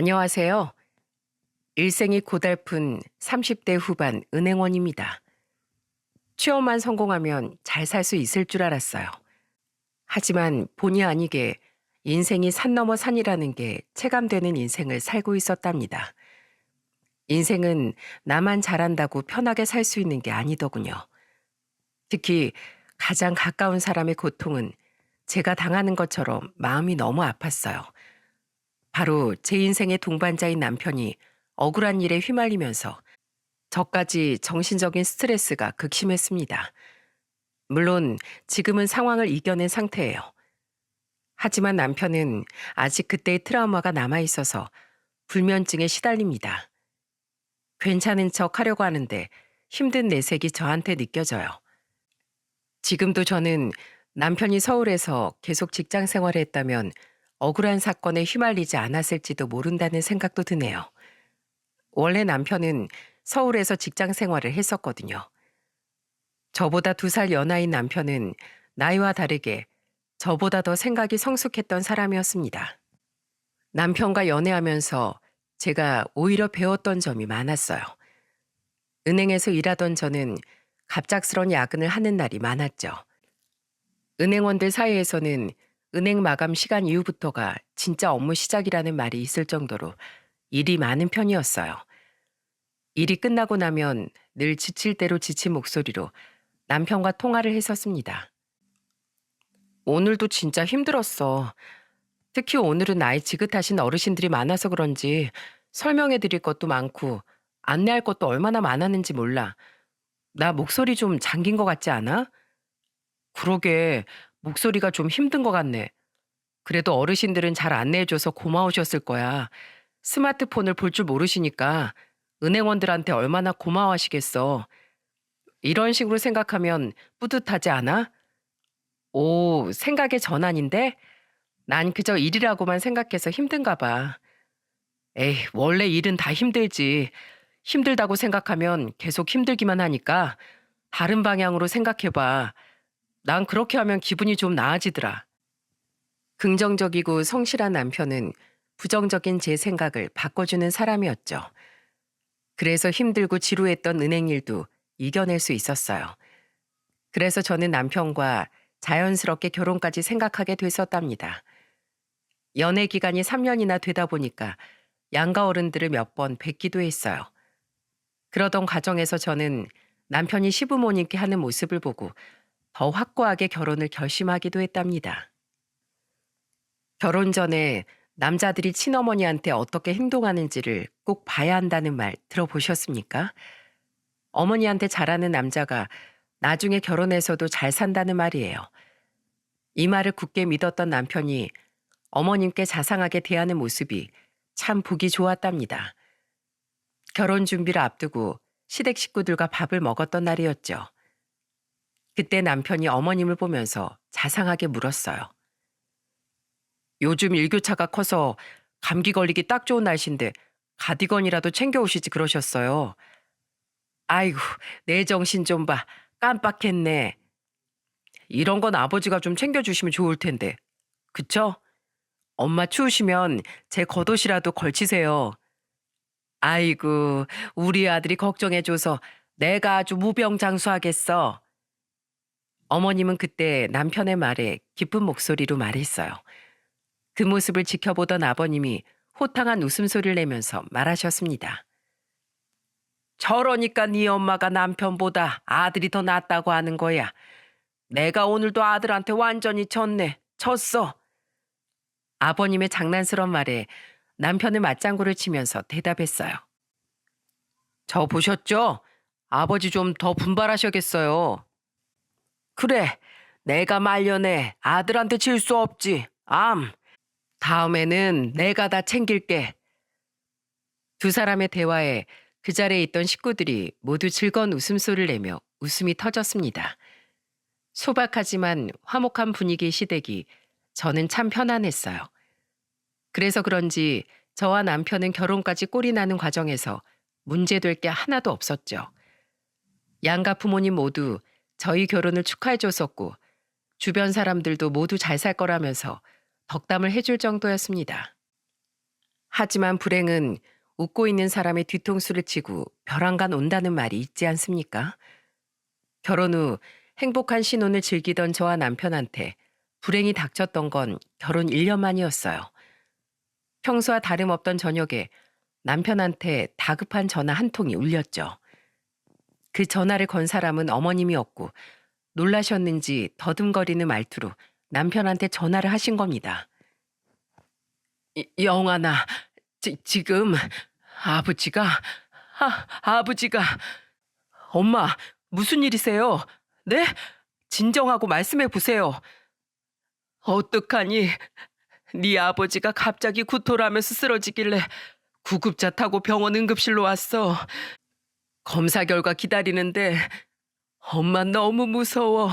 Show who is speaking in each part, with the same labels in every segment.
Speaker 1: 안녕하세요. 일생이 고달픈 30대 후반 은행원입니다. 취업만 성공하면 잘 살 수 있을 줄 알았어요. 하지만 본의 아니게 인생이 산 넘어 산이라는 게 체감되는 인생을 살고 있었답니다. 인생은 나만 잘한다고 편하게 살 수 있는 게 아니더군요. 특히 가장 가까운 사람의 고통은 제가 당하는 것처럼 마음이 너무 아팠어요. 바로 제 인생의 동반자인 남편이 억울한 일에 휘말리면서 저까지 정신적인 스트레스가 극심했습니다. 물론 지금은 상황을 이겨낸 상태예요. 하지만 남편은 아직 그때의 트라우마가 남아있어서 불면증에 시달립니다. 괜찮은 척 하려고 하는데 힘든 내색이 저한테 느껴져요. 지금도 저는 남편이 서울에서 계속 직장 생활을 했다면 억울한 사건에 휘말리지 않았을지도 모른다는 생각도 드네요. 원래 남편은 서울에서 직장 생활을 했었거든요. 저보다 2살 연하인 남편은 나이와 다르게 저보다 더 생각이 성숙했던 사람이었습니다. 남편과 연애하면서 제가 오히려 배웠던 점이 많았어요. 은행에서 일하던 저는 갑작스런 야근을 하는 날이 많았죠. 은행원들 사이에서는 은행 마감 시간 이후부터가 진짜 업무 시작이라는 말이 있을 정도로 일이 많은 편이었어요. 일이 끝나고 나면 늘 지칠 대로 지친 목소리로 남편과 통화를 했었습니다. 오늘도 진짜 힘들었어. 특히 오늘은 나이 지긋하신 어르신들이 많아서 그런지 설명해 드릴 것도 많고 안내할 것도 얼마나 많았는지 몰라. 나 목소리 좀 잠긴 것 같지 않아? 그러게, 목소리가 좀 힘든 것 같네. 그래도 어르신들은 잘 안내해줘서 고마우셨을 거야. 스마트폰을 볼 줄 모르시니까 은행원들한테 얼마나 고마워하시겠어. 이런 식으로 생각하면 뿌듯하지 않아? 오, 생각의 전환인데? 난 그저 일이라고만 생각해서 힘든가 봐. 에이, 원래 일은 다 힘들지. 힘들다고 생각하면 계속 힘들기만 하니까 다른 방향으로 생각해봐. 난 그렇게 하면 기분이 좀 나아지더라. 긍정적이고 성실한 남편은 부정적인 제 생각을 바꿔주는 사람이었죠. 그래서 힘들고 지루했던 은행 일도 이겨낼 수 있었어요. 그래서 저는 남편과 자연스럽게 결혼까지 생각하게 됐었답니다. 연애 기간이 3년이나 되다 보니까 양가 어른들을 몇 번 뵙기도 했어요. 그러던 과정에서 저는 남편이 시부모님께 하는 모습을 보고 더 확고하게 결혼을 결심하기도 했답니다. 결혼 전에 남자들이 친어머니한테 어떻게 행동하는지를 꼭 봐야 한다는 말 들어보셨습니까? 어머니한테 잘하는 남자가 나중에 결혼해서도 잘 산다는 말이에요. 이 말을 굳게 믿었던 남편이 어머님께 자상하게 대하는 모습이 참 보기 좋았답니다. 결혼 준비를 앞두고 시댁 식구들과 밥을 먹었던 날이었죠. 그때 남편이 어머님을 보면서 자상하게 물었어요. 요즘 일교차가 커서 감기 걸리기 딱 좋은 날씨인데 가디건이라도 챙겨오시지 그러셨어요. 아이고, 내 정신 좀 봐. 깜빡했네. 이런 건 아버지가 좀 챙겨주시면 좋을 텐데. 그쵸? 엄마 추우시면 제 겉옷이라도 걸치세요. 아이고, 우리 아들이 걱정해줘서 내가 아주 무병장수하겠어. 어머님은 그때 남편의 말에 기쁜 목소리로 말했어요. 그 모습을 지켜보던 아버님이 호탕한 웃음소리를 내면서 말하셨습니다. 저러니까 네 엄마가 남편보다 아들이 더 낫다고 하는 거야. 내가 오늘도 아들한테 완전히 졌네. 졌어. 아버님의 장난스러운 말에 남편은 맞장구를 치면서 대답했어요. 저 보셨죠? 아버지 좀 더 분발하셔야겠어요. 그래, 내가 말려내. 아들한테 질 수 없지. 다음에는 내가 다 챙길게. 두 사람의 대화에 그 자리에 있던 식구들이 모두 즐거운 웃음소리를 내며 웃음이 터졌습니다. 소박하지만 화목한 분위기의 시댁이 저는 참 편안했어요. 그래서 그런지 저와 남편은 결혼까지 꼴이 나는 과정에서 문제될 게 하나도 없었죠. 양가 부모님 모두 저희 결혼을 축하해 줬었고 주변 사람들도 모두 잘 살 거라면서 덕담을 해줄 정도였습니다. 하지만 불행은 웃고 있는 사람의 뒤통수를 치고 벼랑간 온다는 말이 있지 않습니까? 결혼 후 행복한 신혼을 즐기던 저와 남편한테 불행이 닥쳤던 건 결혼 1년 만이었어요. 평소와 다름없던 저녁에 남편한테 다급한 전화 한 통이 울렸죠. 그 전화를 건 사람은 어머님이었고 놀라셨는지 더듬거리는 말투로 남편한테 전화를 하신 겁니다. 영아나, 지금 아버지가, 아버지가, 엄마, 무슨 일이세요? 네? 진정하고 말씀해 보세요. 어떡하니? 네 아버지가 갑자기 구토하면서 쓰러지길래 구급차 타고 병원 응급실로 왔어. 검사 결과 기다리는데 엄마 너무 무서워.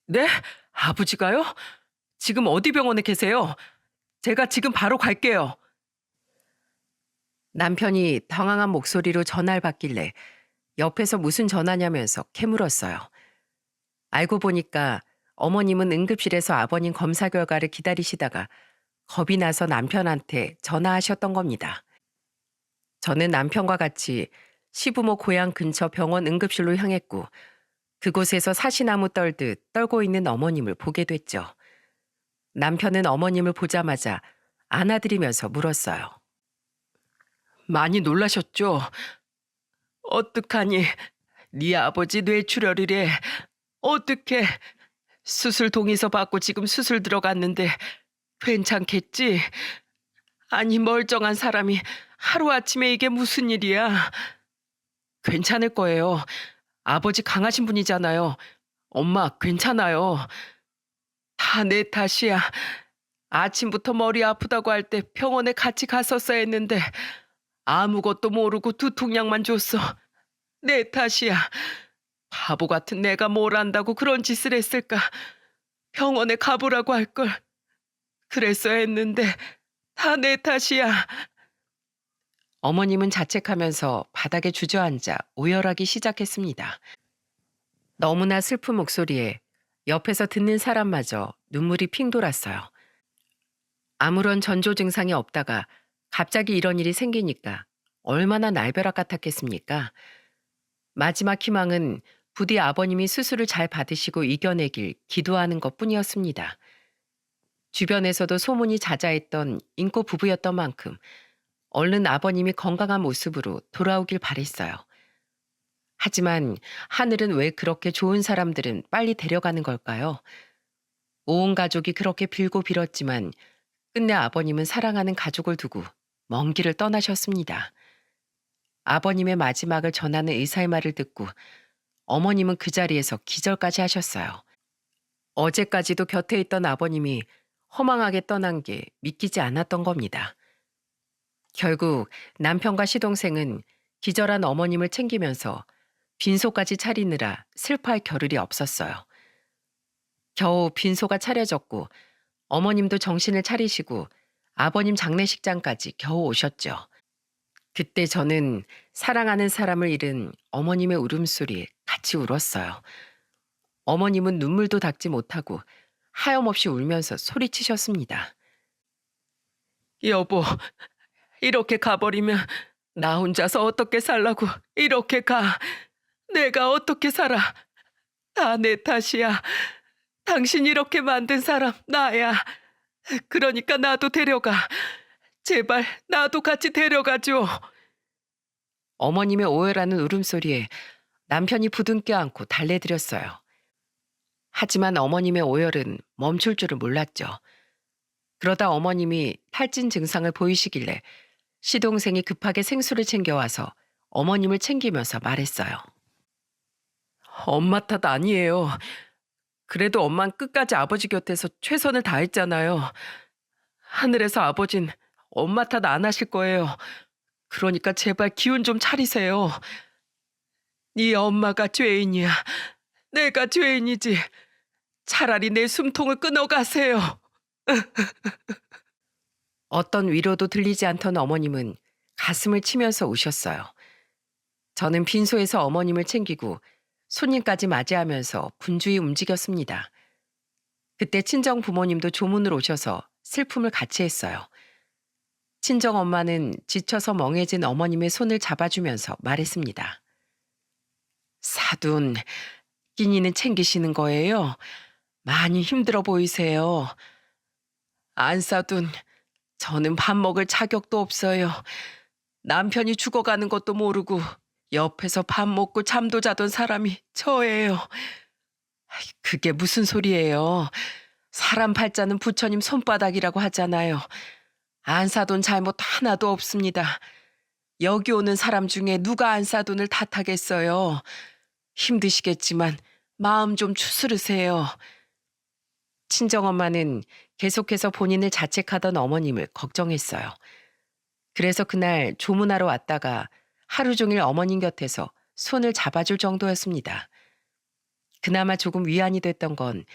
Speaker 1: 네? 아버지가요? 지금 어디 병원에 계세요? 제가 지금 바로 갈게요. 남편이 당황한 목소리로 전화를 받길래 옆에서 무슨 전화냐면서 캐물었어요. 알고 보니까 어머님은 응급실에서 아버님 검사 결과를 기다리시다가 겁이 나서 남편한테 전화하셨던 겁니다. 저는 남편과 같이 시부모 고향 근처 병원 응급실로 향했고 그곳에서 사시나무 떨듯 떨고 있는 어머님을 보게 됐죠. 남편은 어머님을 보자마자 안아드리면서 물었어요. 많이 놀라셨죠? 어떡하니? 네 아버지 뇌출혈이래. 어떡해? 수술 동의서 받고 지금 수술 들어갔는데 괜찮겠지? 아니 멀쩡한 사람이 하루아침에 이게 무슨 일이야? 괜찮을 거예요. 아버지 강하신 분이잖아요. 엄마 괜찮아요. 다 내 탓이야. 아침부터 머리 아프다고 할 때 병원에 같이 갔었어야 했는데 아무것도 모르고 두통약만 줬어. 내 탓이야. 바보 같은 내가 뭘 안다고 그런 짓을 했을까. 병원에 가보라고 할 걸. 그랬어야 했는데 다 내 탓이야. 어머님은 자책하면서 바닥에 주저앉아 오열하기 시작했습니다. 너무나 슬픈 목소리에 옆에서 듣는 사람마저 눈물이 핑 돌았어요. 아무런 전조 증상이 없다가 갑자기 이런 일이 생기니까 얼마나 날벼락 같았겠습니까? 마지막 희망은 부디 아버님이 수술을 잘 받으시고 이겨내길 기도하는 것뿐이었습니다. 주변에서도 소문이 자자했던 인고 부부였던 만큼 얼른 아버님이 건강한 모습으로 돌아오길 바랬어요. 하지만 하늘은 왜 그렇게 좋은 사람들은 빨리 데려가는 걸까요? 온 가족이 그렇게 빌고 빌었지만 끝내 아버님은 사랑하는 가족을 두고 먼 길을 떠나셨습니다. 아버님의 마지막을 전하는 의사의 말을 듣고 어머님은 그 자리에서 기절까지 하셨어요. 어제까지도 곁에 있던 아버님이 허망하게 떠난 게 믿기지 않았던 겁니다. 결국 남편과 시동생은 기절한 어머님을 챙기면서 빈소까지 차리느라 슬퍼할 겨를이 없었어요. 겨우 빈소가 차려졌고 어머님도 정신을 차리시고 아버님 장례식장까지 겨우 오셨죠. 그때 저는 사랑하는 사람을 잃은 어머님의 울음소리에 같이 울었어요. 어머님은 눈물도 닦지 못하고 하염없이 울면서 소리치셨습니다. 여보, 이렇게 가버리면 나 혼자서 어떻게 살라고 이렇게 가. 내가 어떻게 살아. 다 내 탓이야. 당신 이렇게 만든 사람 나야. 그러니까 나도 데려가. 제발 나도 같이 데려가줘. 어머님의 오열하는 울음소리에 남편이 부둥켜 안고 달래드렸어요. 하지만 어머님의 오열은 멈출 줄을 몰랐죠. 그러다 어머님이 탈진 증상을 보이시길래 시동생이 급하게 생수를 챙겨와서 어머님을 챙기면서 말했어요. 엄마 탓 아니에요. 그래도 엄만 끝까지 아버지 곁에서 최선을 다했잖아요. 하늘에서 아버진 엄마 탓 안 하실 거예요. 그러니까 제발 기운 좀 차리세요. 네 엄마가 죄인이야. 내가 죄인이지. 차라리 내 숨통을 끊어가세요. 어떤 위로도 들리지 않던 어머님은 가슴을 치면서 우셨어요. 저는 빈소에서 어머님을 챙기고 손님까지 맞이하면서 분주히 움직였습니다. 그때 친정 부모님도 조문을 오셔서 슬픔을 같이 했어요. 친정엄마는 지쳐서 멍해진 어머님의 손을 잡아주면서 말했습니다. 사돈, 끼니는 챙기시는 거예요? 많이 힘들어 보이세요. 안 사돈, 저는 밥 먹을 자격도 없어요. 남편이 죽어가는 것도 모르고 옆에서 밥 먹고 잠도 자던 사람이 저예요. 그게 무슨 소리예요? 사람 팔자는 부처님 손바닥이라고 하잖아요. 안사돈 잘못 하나도 없습니다. 여기 오는 사람 중에 누가 안사돈을 탓하겠어요. 힘드시겠지만 마음 좀 추스르세요. 친정엄마는 계속해서 본인을 자책하던 어머님을 걱정했어요. 그래서 그날 조문하러 왔다가 하루 종일 어머님 곁에서 손을 잡아줄 정도였습니다. 그나마 조금 위안이 됐던 건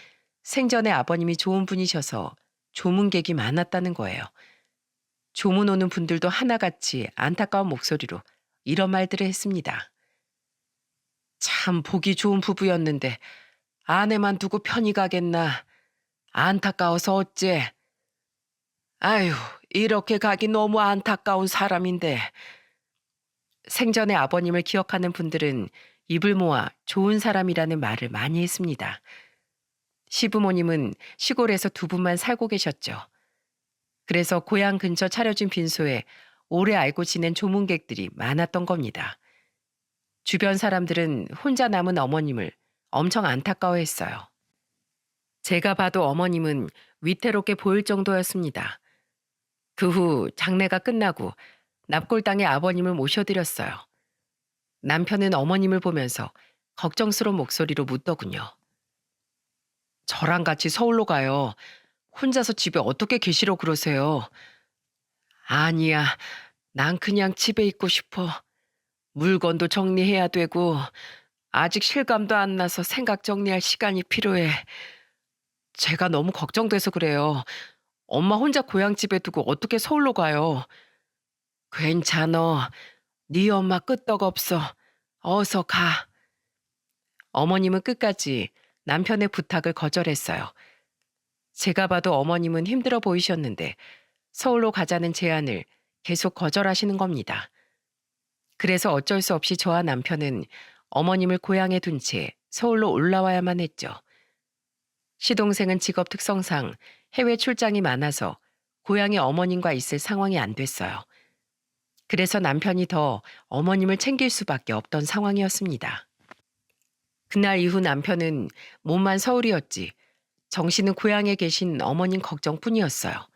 Speaker 1: 생전에 아버님이 좋은 분이셔서 조문객이 많았다는 거예요. 조문 오는 분들도 하나같이 안타까운 목소리로 이런 말들을 했습니다. 참 보기 좋은 부부였는데 아내만 두고 편히 가겠나. 안타까워서 어째. 아유, 이렇게 가기 너무 안타까운 사람인데. 생전에 아버님을 기억하는 분들은 입을 모아 좋은 사람이라는 말을 많이 했습니다. 시부모님은 시골에서 두 분만 살고 계셨죠. 그래서 고향 근처 차려진 빈소에 오래 알고 지낸 조문객들이 많았던 겁니다. 주변 사람들은 혼자 남은 어머님을 엄청 안타까워했어요. 제가 봐도 어머님은 위태롭게 보일 정도였습니다. 그 후 장례가 끝나고 납골당에 아버님을 모셔드렸어요. 남편은 어머님을 보면서 걱정스러운 목소리로 묻더군요. 저랑 같이 서울로 가요. 혼자서 집에 어떻게 계시러 그러세요? 아니야, 난 그냥 집에 있고 싶어. 물건도 정리해야 되고 아직 실감도 안 나서 생각 정리할 시간이 필요해. 제가 너무 걱정돼서 그래요. 엄마 혼자 고향집에 두고 어떻게 서울로 가요? 괜찮어. 네 엄마 끄떡없어. 어서 가. 어머님은 끝까지 남편의 부탁을 거절했어요. 제가 봐도 어머님은 힘들어 보이셨는데 서울로 가자는 제안을 계속 거절하시는 겁니다. 그래서 어쩔 수 없이 저와 남편은 어머님을 고향에 둔 채 서울로 올라와야만 했죠. 시동생은 직업 특성상 해외 출장이 많아서 고향에 어머님과 있을 상황이 안 됐어요. 그래서 남편이 더 어머님을 챙길 수밖에 없던 상황이었습니다. 그날 이후 남편은 몸만 서울이었지 정신은 고향에 계신 어머님 걱정뿐이었어요.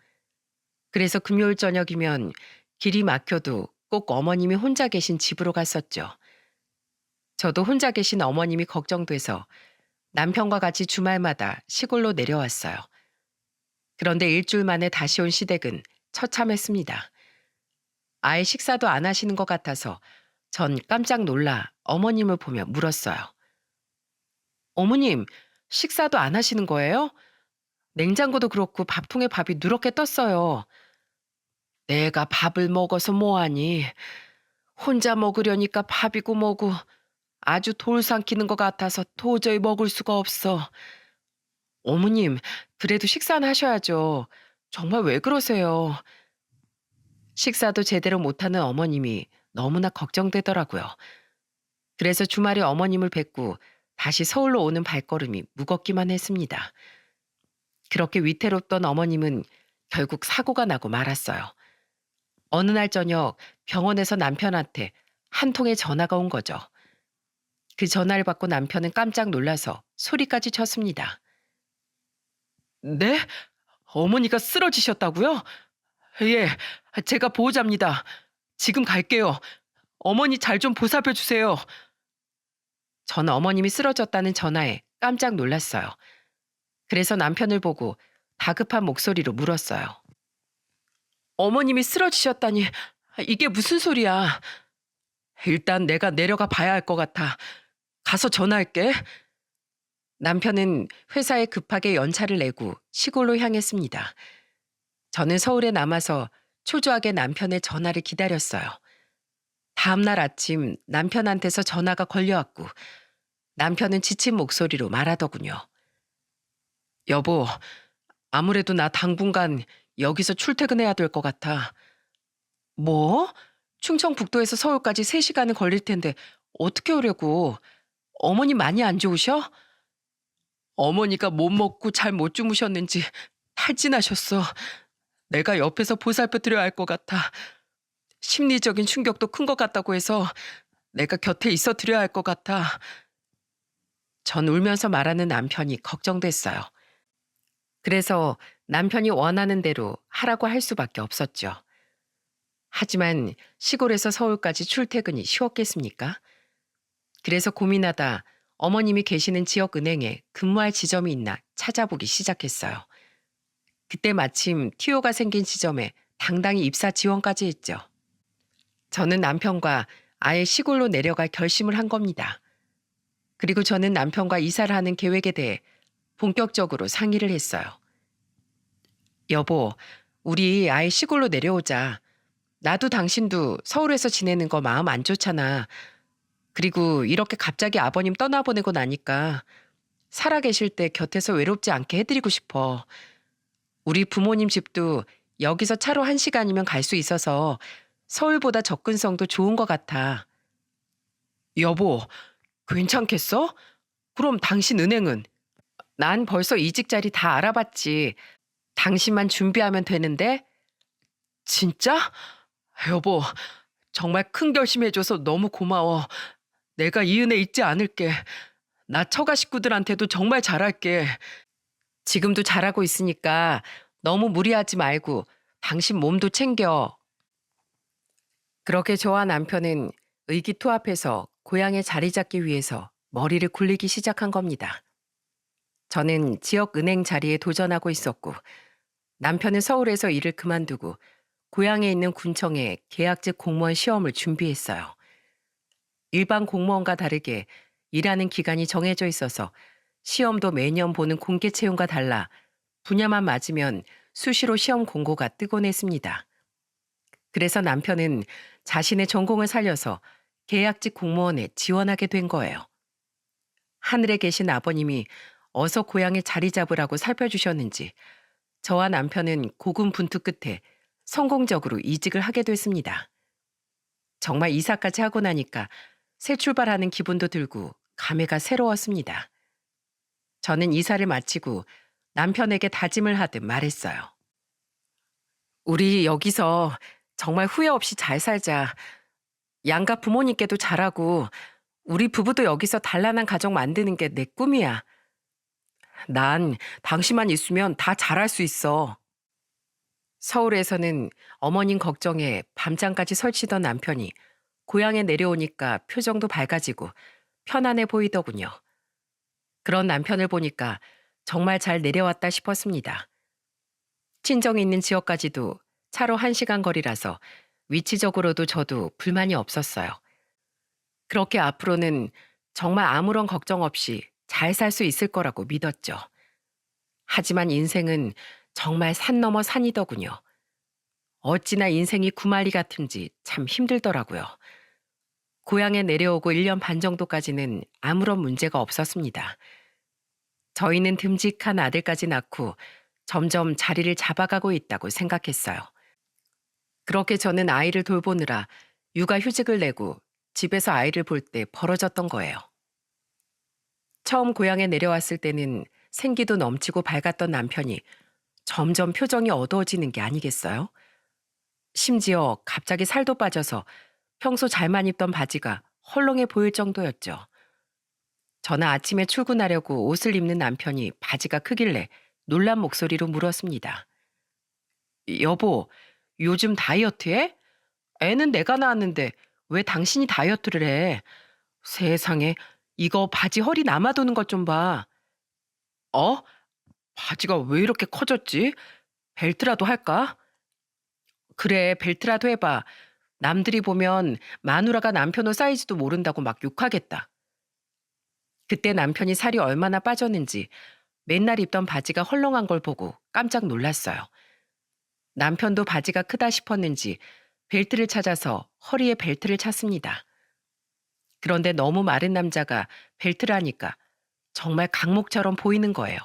Speaker 1: 그래서 금요일 저녁이면 길이 막혀도 꼭 어머님이 혼자 계신 집으로 갔었죠. 저도 혼자 계신 어머님이 걱정돼서 남편과 같이 주말마다 시골로 내려왔어요. 그런데 일주일 만에 다시 온 시댁은 처참했습니다. 아예 식사도 안 하시는 것 같아서 전 깜짝 놀라 어머님을 보며 물었어요. 어머님, 식사도 안 하시는 거예요? 냉장고도 그렇고 밥통에 밥이 누렇게 떴어요. 내가 밥을 먹어서 뭐하니? 혼자 먹으려니까 밥이고 뭐고 아주 돌 삼키는 것 같아서 도저히 먹을 수가 없어. 어머님, 그래도 식사는 하셔야죠. 정말 왜 그러세요? 식사도 제대로 못하는 어머님이 너무나 걱정되더라고요. 그래서 주말에 어머님을 뵙고 다시 서울로 오는 발걸음이 무겁기만 했습니다. 그렇게 위태롭던 어머님은 결국 사고가 나고 말았어요. 어느 날 저녁 병원에서 남편한테 한 통의 전화가 온 거죠. 그 전화를 받고 남편은 깜짝 놀라서 소리까지 쳤습니다. 네? 어머니가 쓰러지셨다고요? 예, 제가 보호자입니다. 지금 갈게요. 어머니 잘 좀 보살펴 주세요. 전 어머님이 쓰러졌다는 전화에 깜짝 놀랐어요. 그래서 남편을 보고 다급한 목소리로 물었어요. 어머님이 쓰러지셨다니 이게 무슨 소리야? 일단 내가 내려가 봐야 할 것 같아. 가서 전화할게. 남편은 회사에 급하게 연차를 내고 시골로 향했습니다. 저는 서울에 남아서 초조하게 남편의 전화를 기다렸어요. 다음 날 아침 남편한테서 전화가 걸려왔고 남편은 지친 목소리로 말하더군요. 여보, 아무래도 나 당분간 여기서 출퇴근해야 될 것 같아. 뭐? 충청북도에서 서울까지 3시간은 걸릴 텐데 어떻게 오려고? 어머니 많이 안 좋으셔? 어머니가 못 먹고 잘 못 주무셨는지 탈진하셨어. 내가 옆에서 보살펴 드려야 할 것 같아. 심리적인 충격도 큰 것 같다고 해서 내가 곁에 있어 드려야 할 것 같아. 전 울면서 말하는 남편이 걱정됐어요. 그래서 남편이 원하는 대로 하라고 할 수밖에 없었죠. 하지만 시골에서 서울까지 출퇴근이 쉬웠겠습니까? 그래서 고민하다 어머님이 계시는 지역 은행에 근무할 지점이 있나 찾아보기 시작했어요. 그때 마침 TO가 생긴 지점에 당당히 입사 지원까지 했죠. 저는 남편과 아예 시골로 내려갈 결심을 한 겁니다. 그리고 저는 남편과 이사를 하는 계획에 대해 본격적으로 상의를 했어요. 여보, 우리 아예 시골로 내려오자. 나도 당신도 서울에서 지내는 거 마음 안 좋잖아. 그리고 이렇게 갑자기 아버님 떠나보내고 나니까 살아계실 때 곁에서 외롭지 않게 해드리고 싶어. 우리 부모님 집도 여기서 차로 1시간이면 갈 수 있어서 서울보다 접근성도 좋은 것 같아. 여보, 괜찮겠어? 그럼 당신 은행은? 난 벌써 이직 자리 다 알아봤지. 당신만 준비하면 되는데? 진짜? 여보, 정말 큰 결심해줘서 너무 고마워. 내가 이 은혜 잊지 않을게. 나 처가 식구들한테도 정말 잘할게. 지금도 잘하고 있으니까 너무 무리하지 말고 당신 몸도 챙겨. 그렇게 저와 남편은 의기투합해서 고향에 자리 잡기 위해서 머리를 굴리기 시작한 겁니다. 저는 지역 은행 자리에 도전하고 있었고 남편은 서울에서 일을 그만두고 고향에 있는 군청에 계약직 공무원 시험을 준비했어요. 일반 공무원과 다르게 일하는 기간이 정해져 있어서 시험도 매년 보는 공개 채용과 달라 분야만 맞으면 수시로 시험 공고가 뜨곤 했습니다. 그래서 남편은 자신의 전공을 살려서 계약직 공무원에 지원하게 된 거예요. 하늘에 계신 아버님이 어서 고향에 자리 잡으라고 살펴주셨는지 저와 남편은 고군분투 끝에 성공적으로 이직을 하게 됐습니다. 정말 이사까지 하고 나니까 새 출발하는 기분도 들고 감회가 새로웠습니다. 저는 이사를 마치고 남편에게 다짐을 하듯 말했어요. 우리 여기서 정말 후회 없이 잘 살자. 양가 부모님께도 잘하고 우리 부부도 여기서 단란한 가정 만드는 게 내 꿈이야. 난 당신만 있으면 다 잘할 수 있어. 서울에서는 어머님 걱정에 밤잠까지 설치던 남편이 고향에 내려오니까 표정도 밝아지고 편안해 보이더군요. 그런 남편을 보니까 정말 잘 내려왔다 싶었습니다. 친정이 있는 지역까지도 차로 1시간 거리라서 위치적으로도 저도 불만이 없었어요. 그렇게 앞으로는 정말 아무런 걱정 없이 잘 살 수 있을 거라고 믿었죠. 하지만 인생은 정말 산 넘어 산이더군요. 어찌나 인생이 구말리 같은지 참 힘들더라고요. 고향에 내려오고 1년 반 정도까지는 아무런 문제가 없었습니다. 저희는 듬직한 아들까지 낳고 점점 자리를 잡아가고 있다고 생각했어요. 그렇게 저는 아이를 돌보느라 육아휴직을 내고 집에서 아이를 볼 때 벌어졌던 거예요. 처음 고향에 내려왔을 때는 생기도 넘치고 밝았던 남편이 점점 표정이 어두워지는 게 아니겠어요? 심지어 갑자기 살도 빠져서 평소 잘만 입던 바지가 헐렁해 보일 정도였죠. 저는 아침에 출근하려고 옷을 입는 남편이 바지가 크길래 놀란 목소리로 물었습니다. 여보, 요즘 다이어트 해? 애는 내가 낳았는데 왜 당신이 다이어트를 해? 세상에, 이거 바지 허리 남아도는 것 좀 봐. 어? 바지가 왜 이렇게 커졌지? 벨트라도 할까? 그래, 벨트라도 해봐. 남들이 보면 마누라가 남편 옷 사이즈도 모른다고 막 욕하겠다. 그때 남편이 살이 얼마나 빠졌는지 맨날 입던 바지가 헐렁한 걸 보고 깜짝 놀랐어요. 남편도 바지가 크다 싶었는지 벨트를 찾아서 허리에 벨트를 찼습니다. 그런데 너무 마른 남자가 벨트를 하니까 정말 강목처럼 보이는 거예요.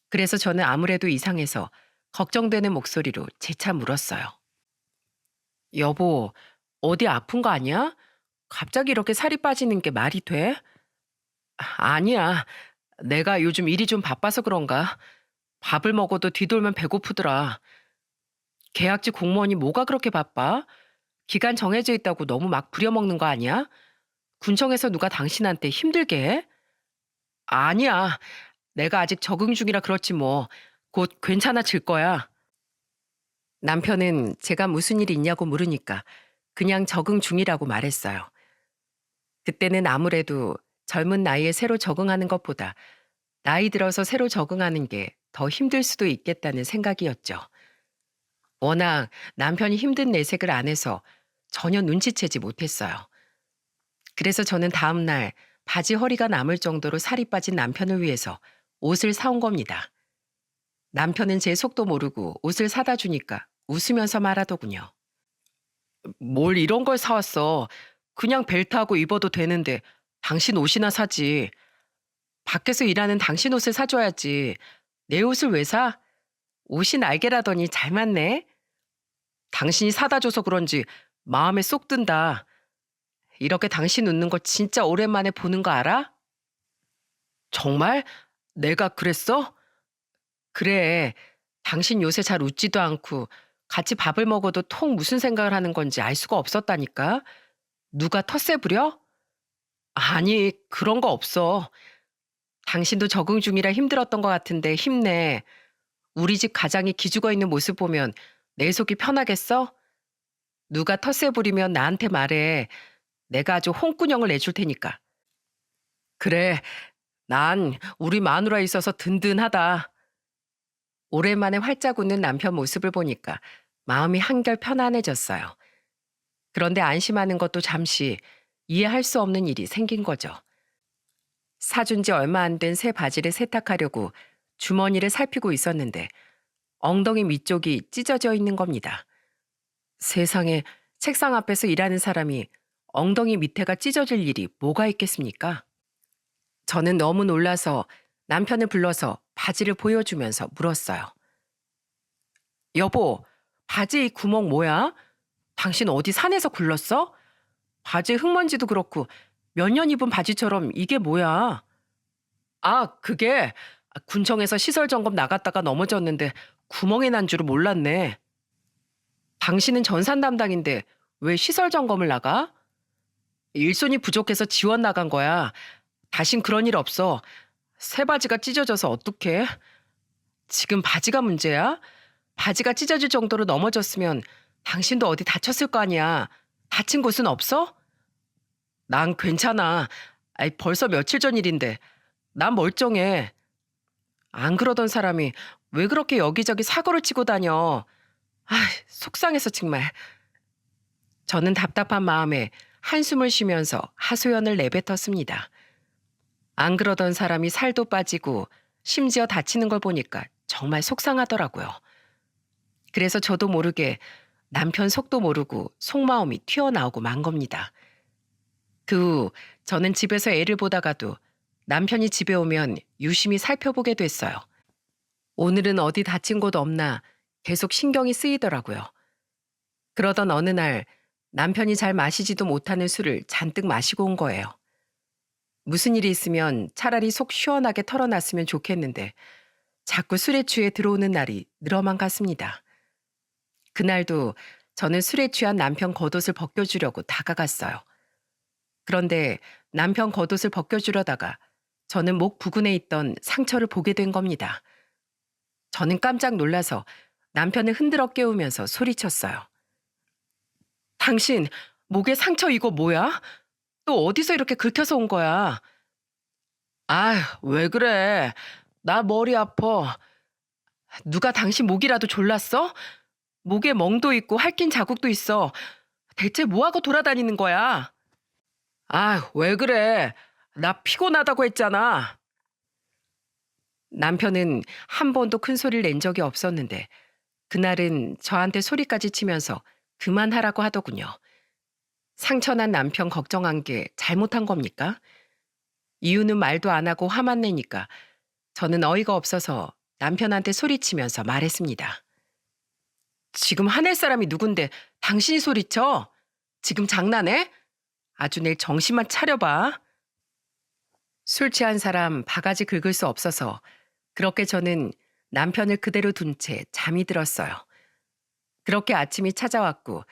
Speaker 1: 그래서 저는 아무래도 이상해서 걱정되는 목소리로 재차 물었어요. 여보, 어디 아픈 거 아니야? 갑자기 이렇게 살이 빠지는 게 말이 돼? 아니야. 내가 요즘 일이 좀 바빠서 그런가? 밥을 먹어도 뒤돌면 배고프더라. 계약직 공무원이 뭐가 그렇게 바빠? 기간 정해져 있다고 너무 막 부려먹는 거 아니야? 군청에서 누가 당신한테 힘들게 해? 아니야. 내가 아직 적응 중이라 그렇지 뭐. 곧 괜찮아질 거야. 남편은 제가 무슨 일 있냐고 물으니까 그냥 적응 중이라고 말했어요. 그때는 아무래도 젊은 나이에 새로 적응하는 것보다 나이 들어서 새로 적응하는 게 더 힘들 수도 있겠다는 생각이었죠. 워낙 남편이 힘든 내색을 안 해서 전혀 눈치채지 못했어요. 그래서 저는 다음 날 바지 허리가 남을 정도로 살이 빠진 남편을 위해서 옷을 사온 겁니다. 남편은 제 속도 모르고 옷을 사다 주니까 웃으면서 말하더군요. 뭘 이런 걸 사왔어. 그냥 벨트하고 입어도 되는데 당신 옷이나 사지. 밖에서 일하는 당신 옷을 사줘야지. 내 옷을 왜 사? 옷이 날개라더니 잘 맞네. 당신이 사다 줘서 그런지 마음에 쏙 든다. 이렇게 당신 웃는 거 진짜 오랜만에 보는 거 알아? 정말? 내가 그랬어? 그래. 당신 요새 잘 웃지도 않고 같이 밥을 먹어도 통 무슨 생각을 하는 건지 알 수가 없었다니까. 누가 텃세 부려? 아니, 그런 거 없어. 당신도 적응 중이라 힘들었던 것 같은데 힘내. 우리 집 가장이 기죽어 있는 모습 보면 내 속이 편하겠어? 누가 텃세 부리면 나한테 말해. 내가 아주 홍군형을 내줄 테니까. 그래, 난 우리 마누라 있어서 든든하다. 오랜만에 활짝 웃는 남편 모습을 보니까 마음이 한결 편안해졌어요. 그런데 안심하는 것도 잠시 이해할 수 없는 일이 생긴 거죠. 사준 지 얼마 안 된 새 바지를 세탁하려고 주머니를 살피고 있었는데 엉덩이 밑쪽이 찢어져 있는 겁니다. 세상에 책상 앞에서 일하는 사람이 엉덩이 밑에가 찢어질 일이 뭐가 있겠습니까? 저는 너무 놀라서 남편을 불러서 바지를 보여주면서 물었어요. 여보, 바지 이 구멍 뭐야? 당신 어디 산에서 굴렀어? 바지에 흙먼지도 그렇고 몇 년 입은 바지처럼 이게 뭐야? 그게 군청에서 시설 점검 나갔다가 넘어졌는데 구멍이 난 줄을 몰랐네. 당신은 전산 담당인데 왜 시설 점검을 나가? 일손이 부족해서 지원 나간 거야. 다신 그런 일 없어. 새 바지가 찢어져서 어떡해? 지금 바지가 문제야? 바지가 찢어질 정도로 넘어졌으면 당신도 어디 다쳤을 거 아니야. 다친 곳은 없어? 난 괜찮아. 벌써 며칠 전 일인데. 난 멀쩡해. 안 그러던 사람이 왜 그렇게 여기저기 사고를 치고 다녀. 속상해서 정말. 저는 답답한 마음에 한숨을 쉬면서 하소연을 내뱉었습니다. 안 그러던 사람이 살도 빠지고 심지어 다치는 걸 보니까 정말 속상하더라고요. 그래서 저도 모르게 남편 속도 모르고 속마음이 튀어나오고 만 겁니다. 그 후 저는 집에서 애를 보다가도 남편이 집에 오면 유심히 살펴보게 됐어요. 오늘은 어디 다친 곳 없나 계속 신경이 쓰이더라고요. 그러던 어느 날 남편이 잘 마시지도 못하는 술을 잔뜩 마시고 온 거예요. 무슨 일이 있으면 차라리 속 시원하게 털어놨으면 좋겠는데 자꾸 술에 취해 들어오는 날이 늘어만 갔습니다. 그날도 저는 술에 취한 남편 겉옷을 벗겨주려고 다가갔어요. 그런데 남편 겉옷을 벗겨주려다가 저는 목 부근에 있던 상처를 보게 된 겁니다. 저는 깜짝 놀라서 남편을 흔들어 깨우면서 소리쳤어요. 당신, 목에 상처 이거 뭐야? 또 어디서 이렇게 긁혀서 온 거야? 왜 그래? 나 머리 아파. 누가 당신 목이라도 졸랐어? 목에 멍도 있고 핥긴 자국도 있어. 대체 뭐하고 돌아다니는 거야? 왜 그래? 나 피곤하다고 했잖아. 남편은 한 번도 큰 소리를 낸 적이 없었는데 그날은 저한테 소리까지 치면서 그만하라고 하더군요. 상처난 남편 걱정한 게 잘못한 겁니까? 이유는 말도 안 하고 화만 내니까 저는 어이가 없어서 남편한테 소리치면서 말했습니다. 지금 화낼 사람이 누군데 당신이 소리쳐? 지금 장난해? 아주 내일 정신만 차려봐. 술 취한 사람 바가지 긁을 수 없어서 그렇게 저는 남편을 그대로 둔 채 잠이 들었어요. 그렇게 아침이 찾아왔고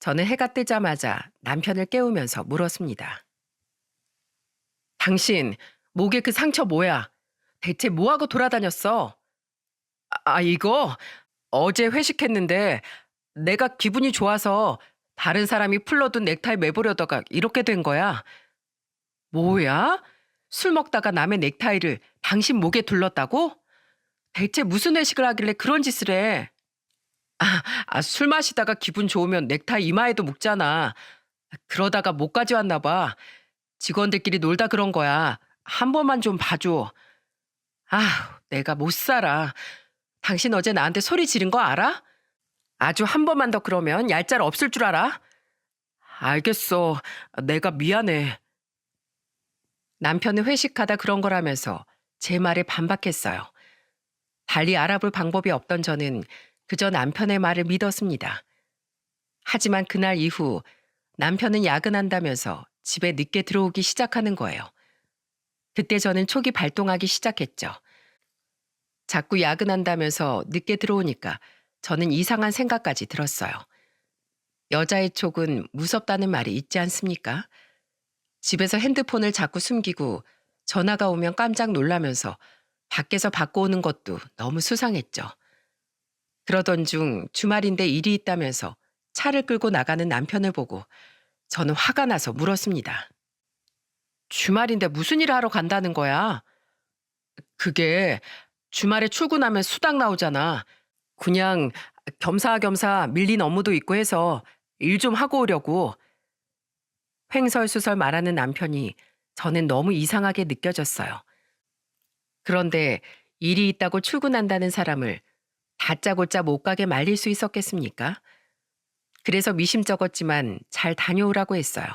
Speaker 1: 저는 해가 뜨자마자 남편을 깨우면서 물었습니다. 당신, 목에 그 상처 뭐야? 대체 뭐하고 돌아다녔어? 이거 어제 회식했는데 내가 기분이 좋아서 다른 사람이 풀러둔 넥타이 매보려다가 이렇게 된 거야. 뭐야? 술 먹다가 남의 넥타이를 당신 목에 둘렀다고? 대체 무슨 회식을 하길래 그런 짓을 해? 술 마시다가 기분 좋으면 넥타이 이마에도 묶잖아. 그러다가 못 가져왔나 봐. 직원들끼리 놀다 그런 거야. 한 번만 좀 봐줘. 내가 못 살아. 당신 어제 나한테 소리 지른 거 알아? 아주 한 번만 더 그러면 얄짤 없을 줄 알아? 알겠어. 내가 미안해. 남편은 회식하다 그런 거라면서 제 말에 반박했어요. 달리 알아볼 방법이 없던 저는 그저 남편의 말을 믿었습니다. 하지만 그날 이후 남편은 야근한다면서 집에 늦게 들어오기 시작하는 거예요. 그때 저는 촉이 발동하기 시작했죠. 자꾸 야근한다면서 늦게 들어오니까 저는 이상한 생각까지 들었어요. 여자의 촉은 무섭다는 말이 있지 않습니까? 집에서 핸드폰을 자꾸 숨기고 전화가 오면 깜짝 놀라면서 밖에서 받고 오는 것도 너무 수상했죠. 그러던 중 주말인데 일이 있다면서 차를 끌고 나가는 남편을 보고 저는 화가 나서 물었습니다. 주말인데 무슨 일을 하러 간다는 거야? 그게 주말에 출근하면 수당 나오잖아. 그냥 겸사겸사 밀린 업무도 있고 해서 일 좀 하고 오려고. 횡설수설 말하는 남편이 저는 너무 이상하게 느껴졌어요. 그런데 일이 있다고 출근한다는 사람을 다짜고짜 못 가게 말릴 수 있었겠습니까? 그래서 미심쩍었지만 잘 다녀오라고 했어요.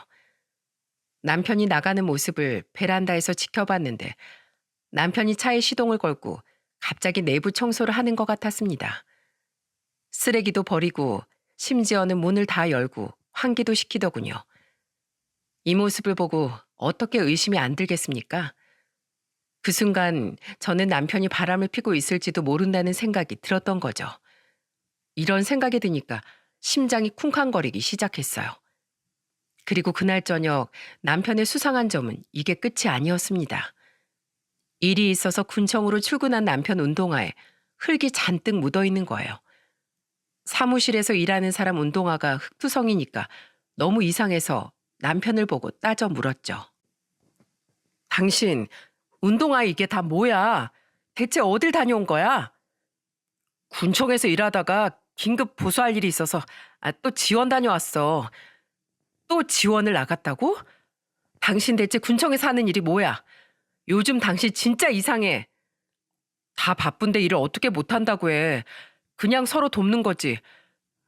Speaker 1: 남편이 나가는 모습을 베란다에서 지켜봤는데 남편이 차에 시동을 걸고 갑자기 내부 청소를 하는 것 같았습니다. 쓰레기도 버리고 심지어는 문을 다 열고 환기도 시키더군요. 이 모습을 보고 어떻게 의심이 안 들겠습니까? 그 순간 저는 남편이 바람을 피고 있을지도 모른다는 생각이 들었던 거죠. 이런 생각이 드니까 심장이 쿵쾅거리기 시작했어요. 그리고 그날 저녁 남편의 수상한 점은 이게 끝이 아니었습니다. 일이 있어서 군청으로 출근한 남편 운동화에 흙이 잔뜩 묻어 있는 거예요. 사무실에서 일하는 사람 운동화가 흙투성이니까 너무 이상해서 남편을 보고 따져 물었죠. 당신, 운동화 이게 다 뭐야? 대체 어딜 다녀온 거야? 군청에서 일하다가 긴급 보수할 일이 있어서 또 지원 다녀왔어. 또 지원을 나갔다고? 당신 대체 군청에서 하는 일이 뭐야? 요즘 당신 진짜 이상해. 다 바쁜데 일을 어떻게 못한다고 해. 그냥 서로 돕는 거지.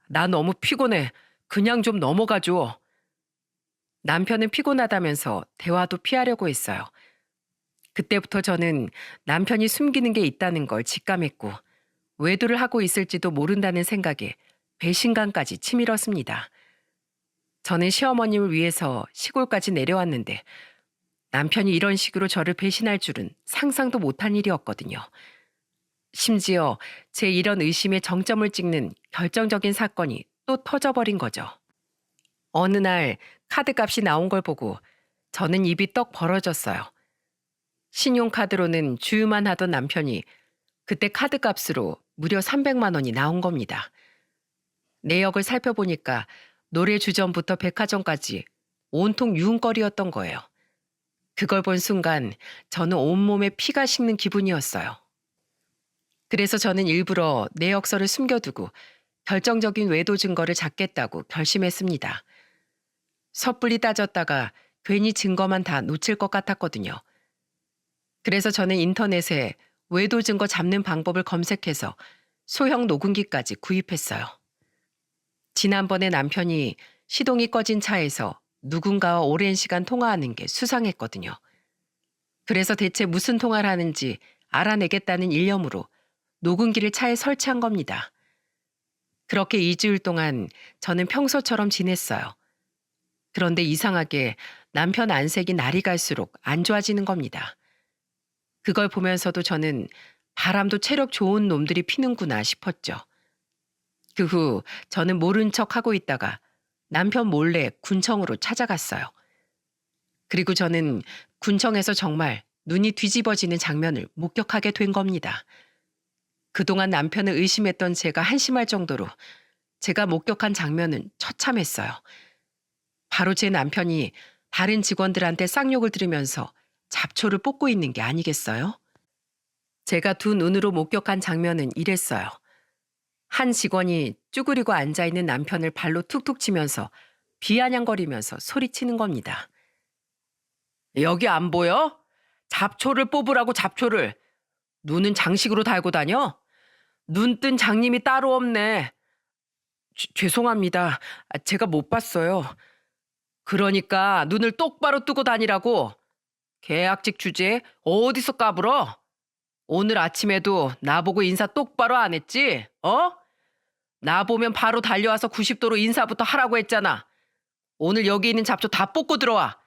Speaker 1: 나 너무 피곤해. 그냥 좀 넘어가줘. 남편은 피곤하다면서 대화도 피하려고 했어요. 그때부터 저는 남편이 숨기는 게 있다는 걸 직감했고 외도를 하고 있을지도 모른다는 생각에 배신감까지 치밀었습니다. 저는 시어머님을 위해서 시골까지 내려왔는데 남편이 이런 식으로 저를 배신할 줄은 상상도 못한 일이었거든요. 심지어 제 이런 의심의 정점을 찍는 결정적인 사건이 또 터져버린 거죠. 어느 날 카드값이 나온 걸 보고 저는 입이 떡 벌어졌어요. 신용카드로는 주유만 하던 남편이 그때 카드값으로 무려 300만 원이 나온 겁니다. 내역을 살펴보니까 노래 주점부터 백화점까지 온통 유흥거리였던 거예요. 그걸 본 순간 저는 온몸에 피가 식는 기분이었어요. 그래서 저는 일부러 내역서를 숨겨두고 결정적인 외도 증거를 잡겠다고 결심했습니다. 섣불리 따졌다가 괜히 증거만 다 놓칠 것 같았거든요. 그래서 저는 인터넷에 외도 증거 잡는 방법을 검색해서 소형 녹음기까지 구입했어요. 지난번에 남편이 시동이 꺼진 차에서 누군가와 오랜 시간 통화하는 게 수상했거든요. 그래서 대체 무슨 통화를 하는지 알아내겠다는 일념으로 녹음기를 차에 설치한 겁니다. 그렇게 2주일 동안 저는 평소처럼 지냈어요. 그런데 이상하게 남편 안색이 날이 갈수록 안 좋아지는 겁니다. 그걸 보면서도 저는 바람도 체력 좋은 놈들이 피는구나 싶었죠. 그 후 저는 모른 척 하고 있다가 남편 몰래 군청으로 찾아갔어요. 그리고 저는 군청에서 정말 눈이 뒤집어지는 장면을 목격하게 된 겁니다. 그동안 남편을 의심했던 제가 한심할 정도로 제가 목격한 장면은 처참했어요. 바로 제 남편이 다른 직원들한테 쌍욕을 들으면서 잡초를 뽑고 있는 게 아니겠어요? 제가 두 눈으로 목격한 장면은 이랬어요. 한 직원이 쭈그리고 앉아있는 남편을 발로 툭툭 치면서 비아냥거리면서 소리치는 겁니다. 여기 안 보여? 잡초를 뽑으라고 잡초를. 눈은 장식으로 달고 다녀? 눈 뜬 장님이 따로 없네. 죄송합니다. 제가 못 봤어요. 그러니까 눈을 똑바로 뜨고 다니라고. 계약직 주제에 어디서 까불어? 오늘 아침에도 나보고 인사 똑바로 안 했지? 어? 나 보면 바로 달려와서 90도로 인사부터 하라고 했잖아. 오늘 여기 있는 잡초 다 뽑고 들어와.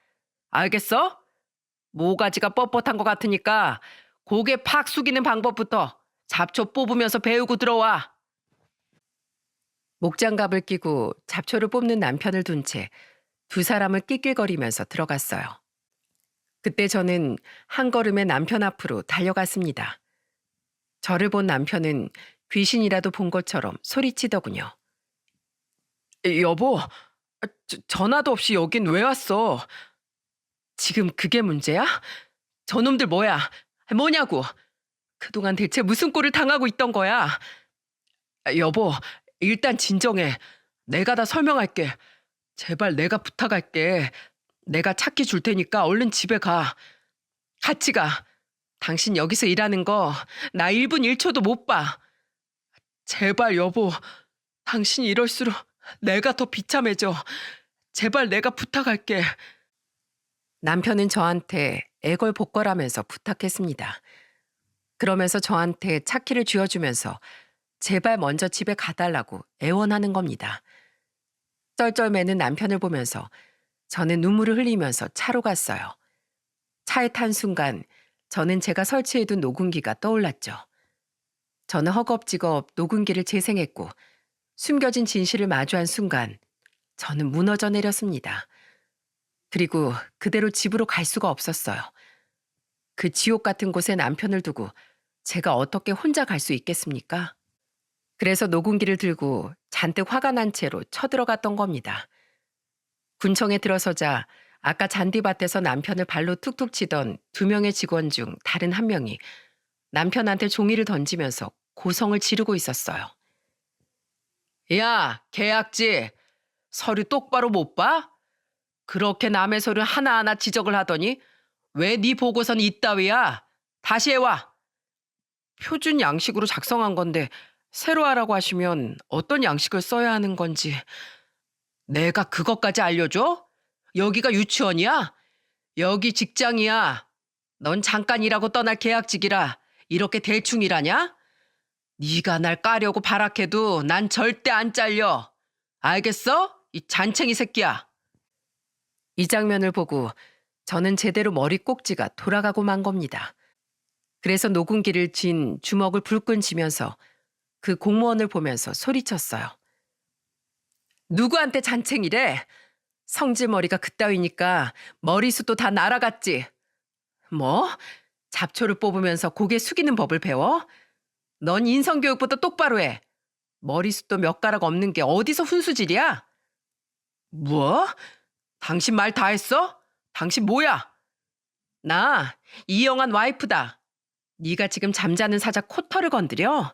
Speaker 1: 알겠어? 모가지가 뻣뻣한 것 같으니까 고개 팍 숙이는 방법부터 잡초 뽑으면서 배우고 들어와. 목장갑을 끼고 잡초를 뽑는 남편을 둔 채 두 사람을 낄낄거리면서 들어갔어요. 그때 저는 한 걸음에 남편 앞으로 달려갔습니다. 저를 본 남편은 귀신이라도 본 것처럼 소리치더군요. 여보, 전화도 없이 여긴 왜 왔어? 지금 그게 문제야? 저놈들 뭐냐고. 그동안 대체 무슨 꼴을 당하고 있던 거야? 여보, 일단 진정해. 내가 다 설명할게. 제발 내가 부탁할게. 내가 차키 줄 테니까 얼른 집에 가. 같이 가. 당신 여기서 일하는 거 나 1분 1초도 못 봐. 제발 여보, 당신이 이럴수록 내가 더 비참해져. 제발 내가 부탁할게. 남편은 저한테 애걸복걸하면서 부탁했습니다. 그러면서 저한테 차키를 쥐어주면서 제발 먼저 집에 가달라고 애원하는 겁니다. 쩔쩔매는 남편을 보면서 저는 눈물을 흘리면서 차로 갔어요. 차에 탄 순간 저는 제가 설치해둔 녹음기가 떠올랐죠. 저는 허겁지겁 녹음기를 재생했고 숨겨진 진실을 마주한 순간 저는 무너져 내렸습니다. 그리고 그대로 집으로 갈 수가 없었어요. 그 지옥 같은 곳에 남편을 두고 제가 어떻게 혼자 갈 수 있겠습니까? 그래서 녹음기를 들고 잔뜩 화가 난 채로 쳐들어갔던 겁니다. 군청에 들어서자 아까 잔디밭에서 남편을 발로 툭툭 치던 2명의 직원 중 다른 한 명이 남편한테 종이를 던지면서 고성을 지르고 있었어요. 야, 계약직, 서류 똑바로 못 봐? 그렇게 남의 서류 하나하나 지적을 하더니 왜 네 보고서는 이따위야? 다시 해와. 표준 양식으로 작성한 건데 새로 하라고 하시면 어떤 양식을 써야 하는 건지. 내가 그것까지 알려줘? 여기가 유치원이야? 여기 직장이야. 넌 잠깐 일하고 떠날 계약직이라 이렇게 대충 일하냐? 네가 날 까려고 발악해도 난 절대 안 잘려. 알겠어? 이 잔챙이 새끼야. 이 장면을 보고 저는 제대로 머리 꼭지가 돌아가고 만 겁니다. 그래서 녹음기를 쥔 주먹을 불끈 쥐면서 그 공무원을 보면서 소리쳤어요. 누구한테 잔챙이래? 성질머리가 그따위니까 머리숱도 다 날아갔지. 뭐? 잡초를 뽑으면서 고개 숙이는 법을 배워? 넌 인성교육부터 똑바로 해. 머리숱도 몇 가락 없는 게 어디서 훈수질이야? 뭐? 당신 말 다 했어? 당신 뭐야? 나 이영환 와이프다. 네가 지금 잠자는 사자 코털을 건드려?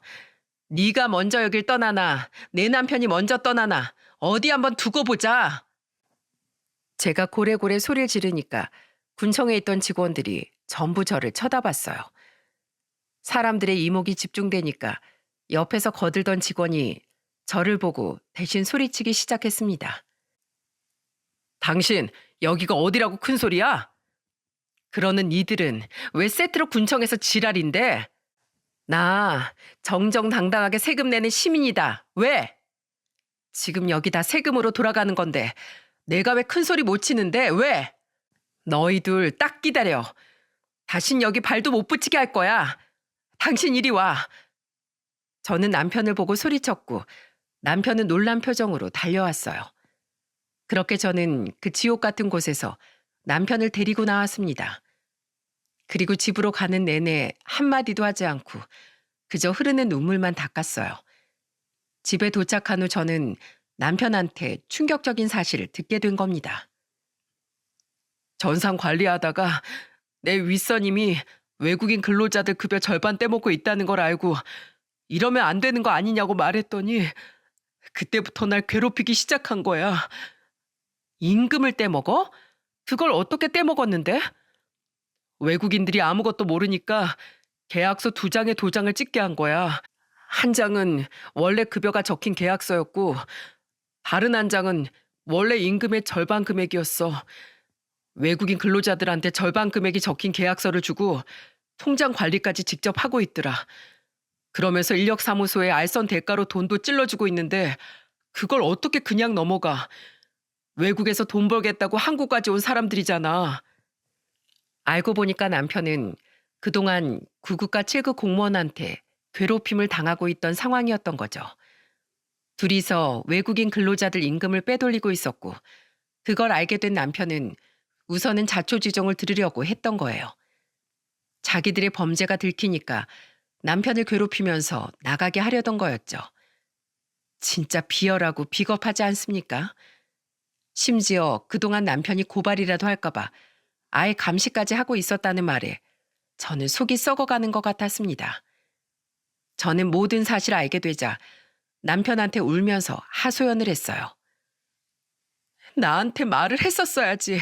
Speaker 1: 네가 먼저 여길 떠나나 내 남편이 먼저 떠나나 어디 한번 두고 보자. 제가 고래고래 소리를 지르니까 군청에 있던 직원들이 전부 저를 쳐다봤어요. 사람들의 이목이 집중되니까 옆에서 거들던 직원이 저를 보고 대신 소리치기 시작했습니다. 당신 여기가 어디라고 큰 소리야? 그러는 이들은 왜 세트로 군청에서 지랄인데? 나 정정당당하게 세금 내는 시민이다. 왜? 지금 여기 다 세금으로 돌아가는 건데 내가 왜 큰 소리 못 치는데 왜? 너희 둘 딱 기다려. 다신 여기 발도 못 붙이게 할 거야. 당신 이리 와. 저는 남편을 보고 소리쳤고 남편은 놀란 표정으로 달려왔어요. 그렇게 저는 그 지옥 같은 곳에서 남편을 데리고 나왔습니다. 그리고 집으로 가는 내내 한마디도 하지 않고 그저 흐르는 눈물만 닦았어요. 집에 도착한 후 저는 남편한테 충격적인 사실을 듣게 된 겁니다. 전산 관리하다가 내 윗선임이 외국인 근로자들 급여 절반 떼먹고 있다는 걸 알고 이러면 안 되는 거 아니냐고 말했더니 그때부터 날 괴롭히기 시작한 거야. 임금을 떼먹어? 그걸 어떻게 떼먹었는데? 외국인들이 아무것도 모르니까 계약서 2장에 도장을 찍게 한 거야. 한 장은 원래 급여가 적힌 계약서였고 다른 한 장은 원래 임금의 절반 금액이었어. 외국인 근로자들한테 절반 금액이 적힌 계약서를 주고 통장 관리까지 직접 하고 있더라. 그러면서 인력사무소에 알선 대가로 돈도 찔러주고 있는데 그걸 어떻게 그냥 넘어가. 외국에서 돈 벌겠다고 한국까지 온 사람들이잖아. 알고 보니까 남편은 그동안 9급과 7급 공무원한테 괴롭힘을 당하고 있던 상황이었던 거죠. 둘이서 외국인 근로자들 임금을 빼돌리고 있었고 그걸 알게 된 남편은 우선은 자초지종을 들으려고 했던 거예요. 자기들의 범죄가 들키니까 남편을 괴롭히면서 나가게 하려던 거였죠. 진짜 비열하고 비겁하지 않습니까? 심지어 그동안 남편이 고발이라도 할까봐 아예 감시까지 하고 있었다는 말에 저는 속이 썩어가는 것 같았습니다. 저는 모든 사실을 알게 되자 남편한테 울면서 하소연을 했어요. 나한테 말을 했었어야지.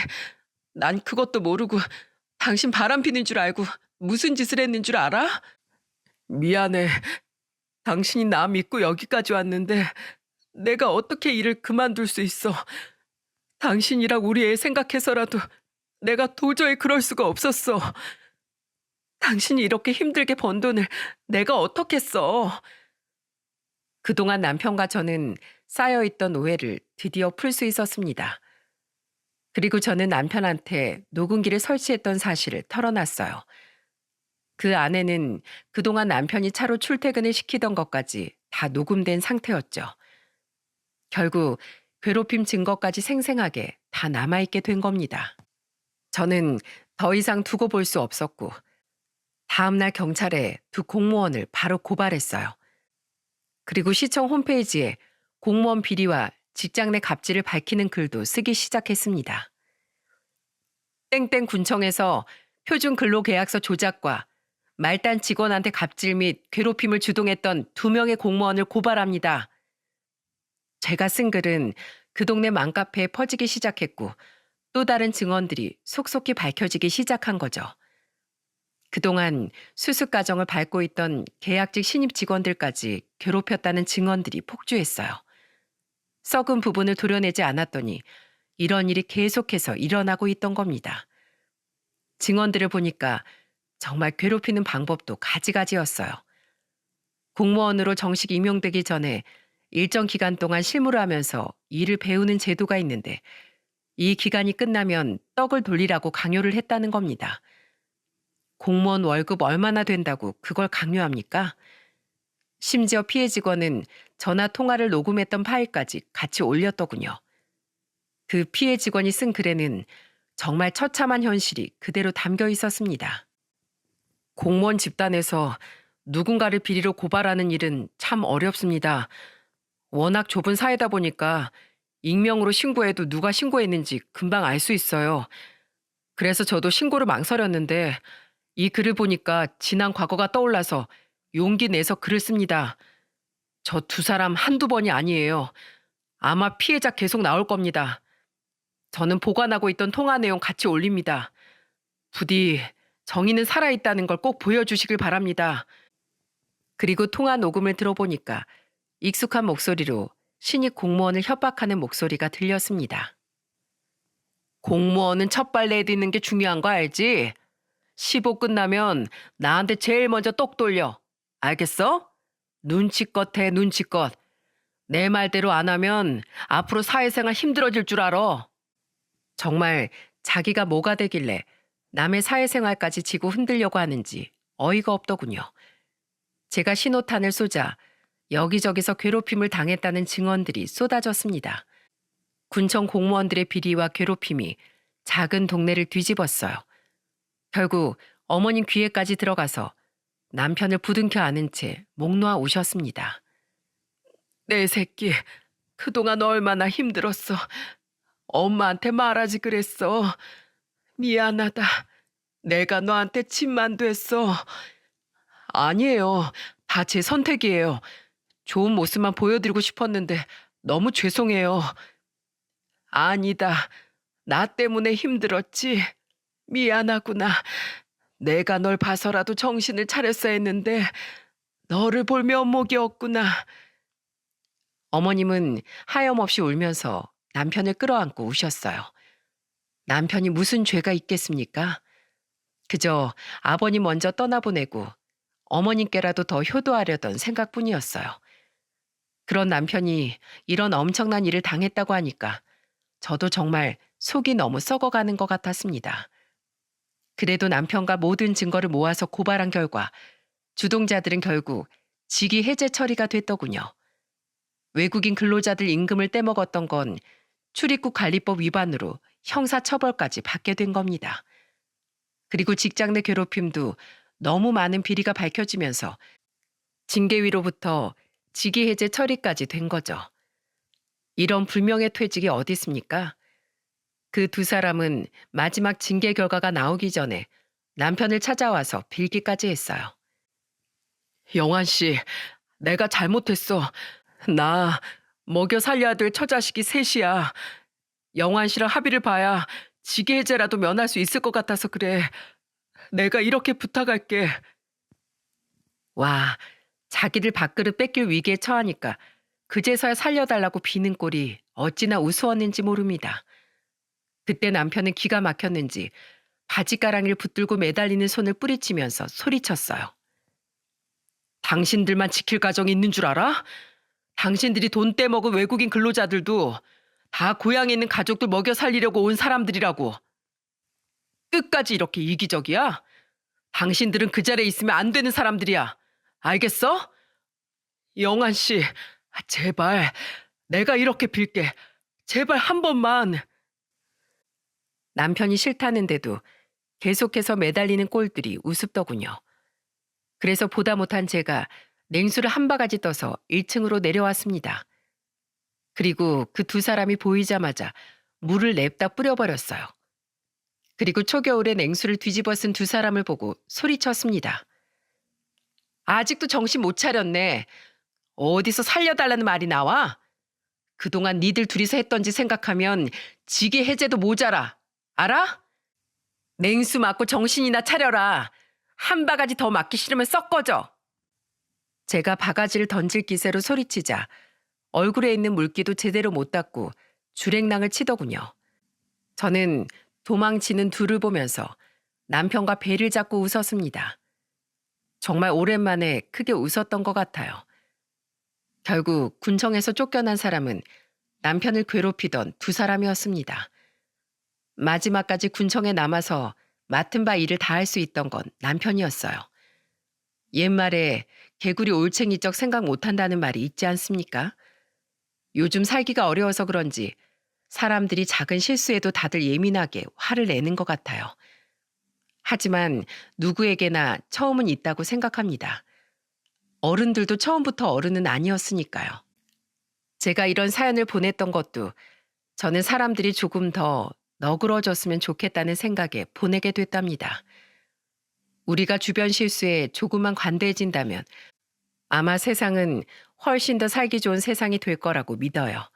Speaker 1: 난 그것도 모르고 당신 바람 피는 줄 알고 무슨 짓을 했는 줄 알아? 미안해. 당신이 나 믿고 여기까지 왔는데 내가 어떻게 일을 그만둘 수 있어. 당신이랑 우리 애 생각해서라도 내가 도저히 그럴 수가 없었어. 당신이 이렇게 힘들게 번 돈을 내가 어떻게 써. 그동안 남편과 저는 쌓여있던 오해를 드디어 풀 수 있었습니다. 그리고 저는 남편한테 녹음기를 설치했던 사실을 털어놨어요. 그 안에는 그동안 남편이 차로 출퇴근을 시키던 것까지 다 녹음된 상태였죠. 결국 괴롭힘 증거까지 생생하게 다 남아있게 된 겁니다. 저는 더 이상 두고 볼 수 없었고 다음날 경찰에 두 공무원을 바로 고발했어요. 그리고 시청 홈페이지에 공무원 비리와 직장 내 갑질을 밝히는 글도 쓰기 시작했습니다. 땡땡 군청에서 표준 근로계약서 조작과 말단 직원한테 갑질 및 괴롭힘을 주동했던 2명의 공무원을 고발합니다. 제가 쓴 글은 그 동네 맘카페에 퍼지기 시작했고 또 다른 증언들이 속속히 밝혀지기 시작한 거죠. 그동안 수습 과정을 밟고 있던 계약직 신입 직원들까지 괴롭혔다는 증언들이 폭주했어요. 썩은 부분을 도려내지 않았더니 이런 일이 계속해서 일어나고 있던 겁니다. 증언들을 보니까 정말 괴롭히는 방법도 가지가지였어요. 공무원으로 정식 임용되기 전에 일정 기간 동안 실무를 하면서 일을 배우는 제도가 있는데 이 기간이 끝나면 떡을 돌리라고 강요를 했다는 겁니다. 공무원 월급 얼마나 된다고 그걸 강요합니까? 심지어 피해 직원은 전화 통화를 녹음했던 파일까지 같이 올렸더군요. 그 피해 직원이 쓴 글에는 정말 처참한 현실이 그대로 담겨 있었습니다. 공무원 집단에서 누군가를 비리로 고발하는 일은 참 어렵습니다. 워낙 좁은 사회다 보니까 익명으로 신고해도 누가 신고했는지 금방 알 수 있어요. 그래서 저도 신고를 망설였는데 이 글을 보니까 지난 과거가 떠올라서 용기 내서 글을 씁니다. 저 2사람 한두 번이 아니에요. 아마 피해자 계속 나올 겁니다. 저는 보관하고 있던 통화 내용 같이 올립니다. 부디 정의는 살아있다는 걸 꼭 보여주시길 바랍니다. 그리고 통화 녹음을 들어보니까 익숙한 목소리로 신입 공무원을 협박하는 목소리가 들렸습니다. 공무원은 첫 발 내딛는 게 중요한 거 알지? 15 끝나면 나한테 제일 먼저 똑 돌려. 알겠어? 눈치껏 해, 눈치껏. 내 말대로 안 하면 앞으로 사회생활 힘들어질 줄 알아. 정말 자기가 뭐가 되길래 남의 사회생활까지 지고 흔들려고 하는지 어이가 없더군요. 제가 신호탄을 쏘자 여기저기서 괴롭힘을 당했다는 증언들이 쏟아졌습니다. 군청 공무원들의 비리와 괴롭힘이 작은 동네를 뒤집었어요. 결국 어머님 귀에까지 들어가서 남편을 부둥켜 안은 채 목 놓아 우셨습니다. 내 새끼, 그동안 얼마나 힘들었어. 엄마한테 말하지 그랬어. 미안하다. 내가 너한테 침만 됐어. 아니에요. 다 제 선택이에요. 좋은 모습만 보여드리고 싶었는데 너무 죄송해요. 아니다. 나 때문에 힘들었지. 미안하구나. 내가 널 봐서라도 정신을 차렸어야 했는데 너를 볼 면목이 없구나. 어머님은 하염없이 울면서 남편을 끌어안고 우셨어요. 남편이 무슨 죄가 있겠습니까? 그저 아버님 먼저 떠나보내고 어머님께라도 더 효도하려던 생각뿐이었어요. 그런 남편이 이런 엄청난 일을 당했다고 하니까 저도 정말 속이 너무 썩어가는 것 같았습니다. 그래도 남편과 모든 증거를 모아서 고발한 결과 주동자들은 결국 직위 해제 처리가 됐더군요. 외국인 근로자들 임금을 떼먹었던 건 출입국 관리법 위반으로 형사처벌까지 받게 된 겁니다. 그리고 직장 내 괴롭힘도 너무 많은 비리가 밝혀지면서 징계위로부터 직위 해제 처리까지 된 거죠. 이런 불명예 퇴직이 어디 있습니까? 그 두 사람은 마지막 징계 결과가 나오기 전에 남편을 찾아와서 빌기까지 했어요. 영환 씨, 내가 잘못했어. 나 먹여 살려야 될 처자식이 셋이야. 영환 씨랑 합의를 봐야 직위 해제라도 면할 수 있을 것 같아서 그래. 내가 이렇게 부탁할게. 와, 자기를 밥그릇 뺏길 위기에 처하니까 그제서야 살려달라고 비는 꼴이 어찌나 우스웠는지 모릅니다. 그때 남편은 기가 막혔는지 바지가랑이를 붙들고 매달리는 손을 뿌리치면서 소리쳤어요. 당신들만 지킬 가정이 있는 줄 알아? 당신들이 돈 떼먹은 외국인 근로자들도 다 고향에 있는 가족들 먹여 살리려고 온 사람들이라고. 끝까지 이렇게 이기적이야? 당신들은 그 자리에 있으면 안 되는 사람들이야. 알겠어? 영환 씨, 제발 내가 이렇게 빌게. 제발 한 번만. 남편이 싫다는데도 계속해서 매달리는 꼴들이 우습더군요. 그래서 보다 못한 제가 냉수를 한 바가지 떠서 1층으로 내려왔습니다. 그리고 그 두 사람이 보이자마자 물을 냅다 뿌려버렸어요. 그리고 초겨울에 냉수를 뒤집어 쓴 두 사람을 보고 소리쳤습니다. 아직도 정신 못 차렸네. 어디서 살려달라는 말이 나와? 그동안 니들 둘이서 했던 짓 생각하면 직위 해제도 모자라. 알아? 냉수 맞고 정신이나 차려라. 한 바가지 더 맞기 싫으면 썩 꺼져. 제가 바가지를 던질 기세로 소리치자 얼굴에 있는 물기도 제대로 못 닦고 주랭랑을 치더군요. 저는 도망치는 둘을 보면서 남편과 배를 잡고 웃었습니다. 정말 오랜만에 크게 웃었던 것 같아요. 결국 군청에서 쫓겨난 사람은 남편을 괴롭히던 두 사람이었습니다. 마지막까지 군청에 남아서 맡은 바 일을 다 할 수 있던 건 남편이었어요. 옛말에 개구리 올챙이적 생각 못한다는 말이 있지 않습니까? 요즘 살기가 어려워서 그런지 사람들이 작은 실수에도 다들 예민하게 화를 내는 것 같아요. 하지만 누구에게나 처음은 있다고 생각합니다. 어른들도 처음부터 어른은 아니었으니까요. 제가 이런 사연을 보냈던 것도 저는 사람들이 조금 더 너그러졌으면 좋겠다는 생각에 보내게 됐답니다. 우리가 주변 실수에 조금만 관대해진다면 아마 세상은 훨씬 더 살기 좋은 세상이 될 거라고 믿어요.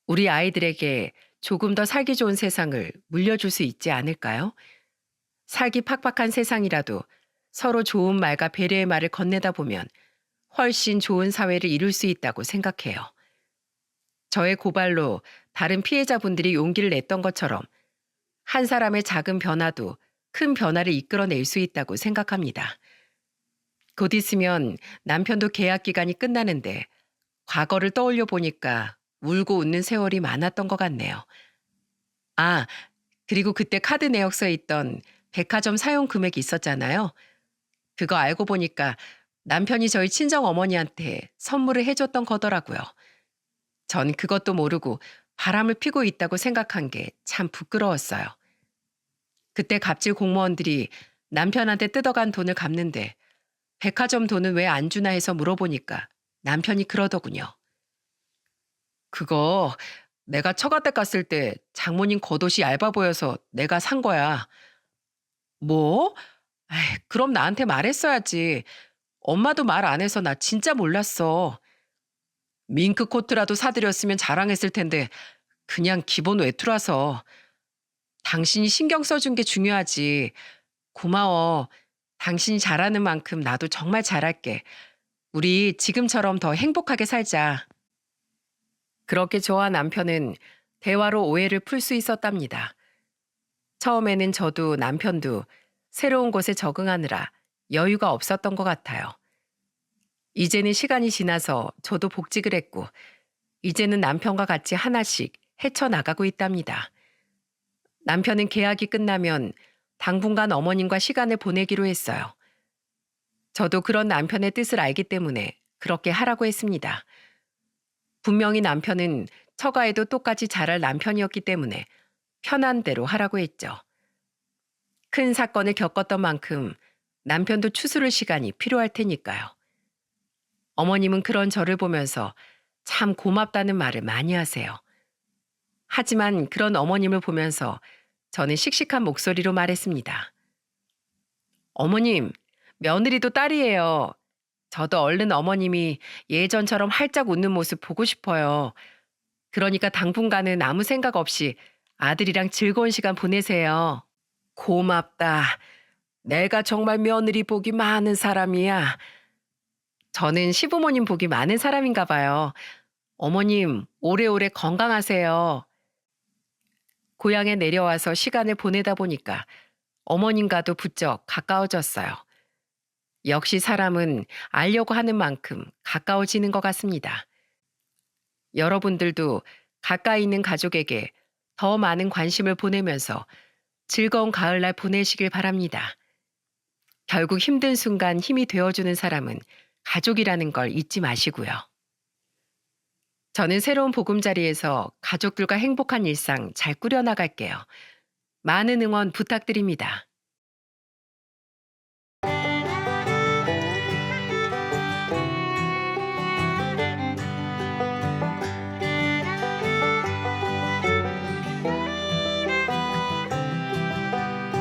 Speaker 1: 우리 아이들에게 조금 더 살기 좋은 세상을 물려줄 수 있지 않을까요? 살기 팍팍한 세상이라도 서로 좋은 말과 배려의 말을 건네다 보면 훨씬 좋은 사회를 이룰 수 있다고 생각해요. 저의 고발로 다른 피해자분들이 용기를 냈던 것처럼 한 사람의 작은 변화도 큰 변화를 이끌어낼 수 있다고 생각합니다. 곧 있으면 남편도 계약 기간이 끝나는데 과거를 떠올려 보니까 울고 웃는 세월이 많았던 것 같네요. 아, 그리고 그때 카드 내역서에 있던 백화점 사용 금액이 있었잖아요. 그거 알고 보니까 남편이 저희 친정 어머니한테 선물을 해줬던 거더라고요. 전 그것도 모르고 바람을 피고 있다고 생각한 게 참 부끄러웠어요. 그때 갑질 공무원들이 남편한테 뜯어간 돈을 갚는데 백화점 돈은 왜 안 주나 해서 물어보니까 남편이 그러더군요. 그거 내가 처가댁 갔을 때 장모님 겉옷이 얇아 보여서 내가 산 거야. 뭐? 에이, 그럼 나한테 말했어야지. 엄마도 말 안 해서 나 진짜 몰랐어. 밍크 코트라도 사드렸으면 자랑했을 텐데 그냥 기본 외투라서. 당신이 신경 써준 게 중요하지. 고마워. 당신이 잘하는 만큼 나도 정말 잘할게. 우리 지금처럼 더 행복하게 살자. 그렇게 저와 남편은 대화로 오해를 풀 수 있었답니다. 처음에는 저도 남편도 새로운 곳에 적응하느라 여유가 없었던 것 같아요. 이제는 시간이 지나서 저도 복직을 했고, 이제는 남편과 같이 하나씩 헤쳐나가고 있답니다. 남편은 계약이 끝나면 당분간 어머님과 시간을 보내기로 했어요. 저도 그런 남편의 뜻을 알기 때문에 그렇게 하라고 했습니다. 분명히 남편은 처가에도 똑같이 잘할 남편이었기 때문에 편한 대로 하라고 했죠. 큰 사건을 겪었던 만큼 남편도 추스를 시간이 필요할 테니까요. 어머님은 그런 저를 보면서 참 고맙다는 말을 많이 하세요. 하지만 그런 어머님을 보면서 저는 씩씩한 목소리로 말했습니다. 어머님, 며느리도 딸이에요. 저도 얼른 어머님이 예전처럼 활짝 웃는 모습 보고 싶어요. 그러니까 당분간은 아무 생각 없이 아들이랑 즐거운 시간 보내세요. 고맙다. 내가 정말 며느리 복이 많은 사람이야. 저는 시부모님 복이 많은 사람인가 봐요. 어머님, 오래오래 건강하세요. 고향에 내려와서 시간을 보내다 보니까 어머님과도 부쩍 가까워졌어요. 역시 사람은 알려고 하는 만큼 가까워지는 것 같습니다. 여러분들도 가까이 있는 가족에게 더 많은 관심을 보내면서 즐거운 가을날 보내시길 바랍니다. 결국 힘든 순간 힘이 되어주는 사람은 가족이라는 걸 잊지 마시고요. 저는 새로운 보금자리에서 가족들과 행복한 일상 잘 꾸려나갈게요. 많은 응원 부탁드립니다.